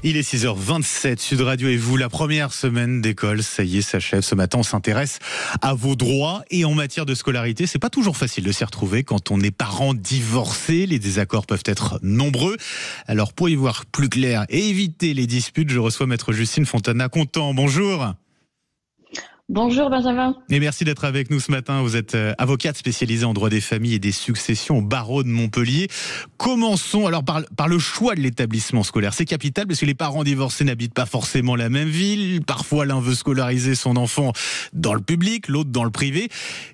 Il est 6h27, Sud Radio et vous, la première semaine d'école, ça y est, s'achève. Ce matin, on s'intéresse à vos droits et en matière de scolarité. C'est pas toujours facile de s'y retrouver quand on est parent divorcé. Les désaccords peuvent être nombreux. Alors, pour y voir plus clair et éviter les disputes, je reçois maître Justine Fontana-Contant. Bonjour. Bonjour Benjamin. Et merci d'être avec nous ce matin. Vous êtes avocate spécialisée en droit des familles et des successions au barreau de Montpellier. Commençons alors par le choix de l'établissement scolaire. C'est capital parce que les parents divorcés n'habitent pas forcément la même ville. Parfois, l'un veut scolariser son enfant dans le public, l'autre dans le privé.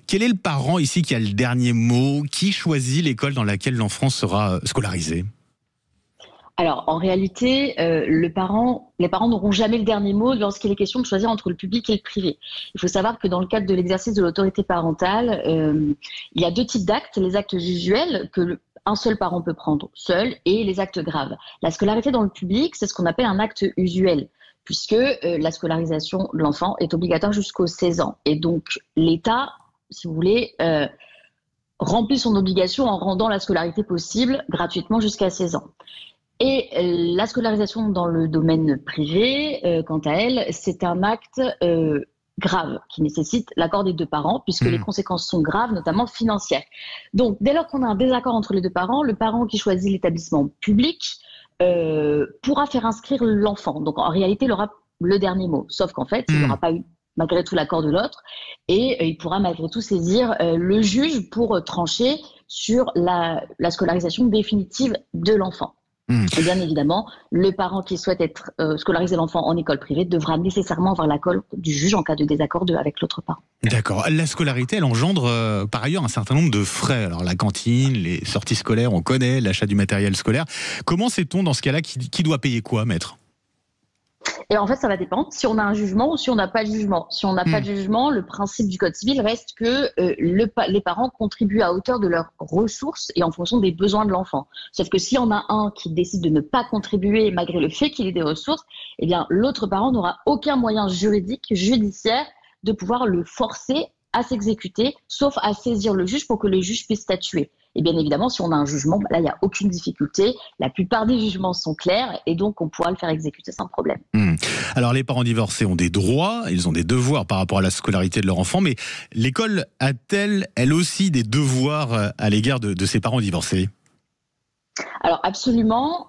Quel est le parent ici qui a le dernier mot? Qui choisit l'école dans laquelle l'enfant sera scolarisé? Alors, en réalité, les parents n'auront jamais le dernier mot lorsqu'il est question de choisir entre le public et le privé. Il faut savoir que dans le cadre de l'exercice de l'autorité parentale, il y a deux types d'actes. Les actes usuels que un seul parent peut prendre seul et les actes graves. La scolarité dans le public, c'est ce qu'on appelle un acte usuel, puisque la scolarisation de l'enfant est obligatoire jusqu'aux 16 ans. Et donc, l'État, si vous voulez, remplit son obligation en rendant la scolarité possible gratuitement jusqu'à 16 ans. Et la scolarisation dans le domaine privé, quant à elle, c'est un acte grave qui nécessite l'accord des deux parents puisque les conséquences sont graves, notamment financières. Donc, dès lors qu'on a un désaccord entre les deux parents, le parent qui choisit l'établissement public pourra faire inscrire l'enfant. Donc, en réalité, il aura le dernier mot, sauf qu'en fait, il n'aura pas eu malgré tout l'accord de l'autre et il pourra malgré tout saisir le juge pour trancher sur la scolarisation définitive de l'enfant. Et bien évidemment, le parent qui souhaite scolariser l'enfant en école privée devra nécessairement avoir l'accord du juge en cas de désaccord avec l'autre parent. D'accord. La scolarité, elle engendre par ailleurs un certain nombre de frais. Alors la cantine, les sorties scolaires, on connaît, l'achat du matériel scolaire. Comment sait-on dans ce cas-là qui doit payer quoi, maître ? Et en fait, ça va dépendre si on a un jugement ou si on n'a pas de jugement. Si on n'a pas de jugement, le principe du Code civil reste que les parents contribuent à hauteur de leurs ressources et en fonction des besoins de l'enfant. Sauf que s'il y en a un qui décide de ne pas contribuer malgré le fait qu'il ait des ressources, eh bien, l'autre parent n'aura aucun moyen juridique, judiciaire, de pouvoir le forcer à s'exécuter, sauf à saisir le juge pour que le juge puisse statuer. Et bien évidemment, si on a un jugement, là, il n'y a aucune difficulté. La plupart des jugements sont clairs et donc on pourra le faire exécuter sans problème. Alors, les parents divorcés ont des droits, ils ont des devoirs par rapport à la scolarité de leur enfant, mais l'école a-t-elle, elle aussi, des devoirs à l'égard de ses parents divorcés ? Alors absolument,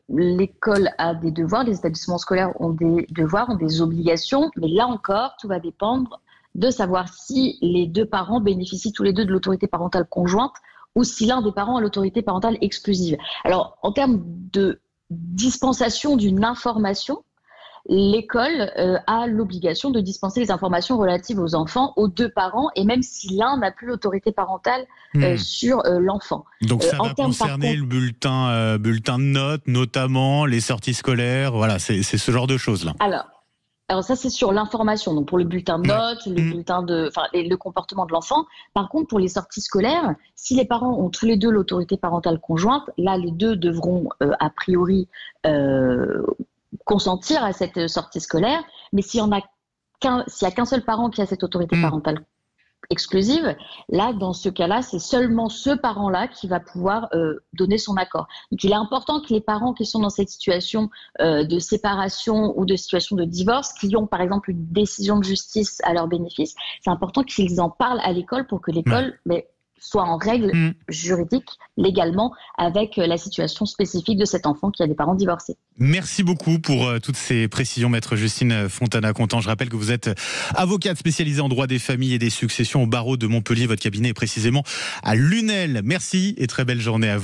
l'école a des devoirs, les établissements scolaires ont des devoirs, ont des obligations, mais là encore, tout va dépendre de savoir si les deux parents bénéficient tous les deux de l'autorité parentale conjointe ou si l'un des parents a l'autorité parentale exclusive. Alors, en termes de dispensation d'une information, l'école a l'obligation de dispenser les informations relatives aux enfants, aux deux parents, et même si l'un n'a plus l'autorité parentale sur l'enfant. Donc ça va concerner le bulletin de notes, notamment les sorties scolaires, voilà, c'est ce genre de choses-là. Alors ça, c'est sur l'information, donc pour le bulletin de notes, le bulletin le comportement de l'enfant. Par contre, pour les sorties scolaires, si les parents ont tous les deux l'autorité parentale conjointe, là, les deux devront a priori consentir à cette sortie scolaire. Mais s'il y a qu'un seul parent qui a cette autorité parentale exclusive, là, dans ce cas-là, c'est seulement ce parent-là qui va pouvoir donner son accord. Donc, il est important que les parents qui sont dans cette situation de séparation ou de situation de divorce, qui ont par exemple une décision de justice à leur bénéfice, c'est important qu'ils en parlent à l'école pour que l'école soit en règle juridique, légalement, avec la situation spécifique de cet enfant qui a des parents divorcés. Merci beaucoup pour toutes ces précisions, maître Justine Fontana-Contant. Je rappelle que vous êtes avocate spécialisée en droit des familles et des successions au barreau de Montpellier. Votre cabinet est précisément à Lunel. Merci et très belle journée à vous.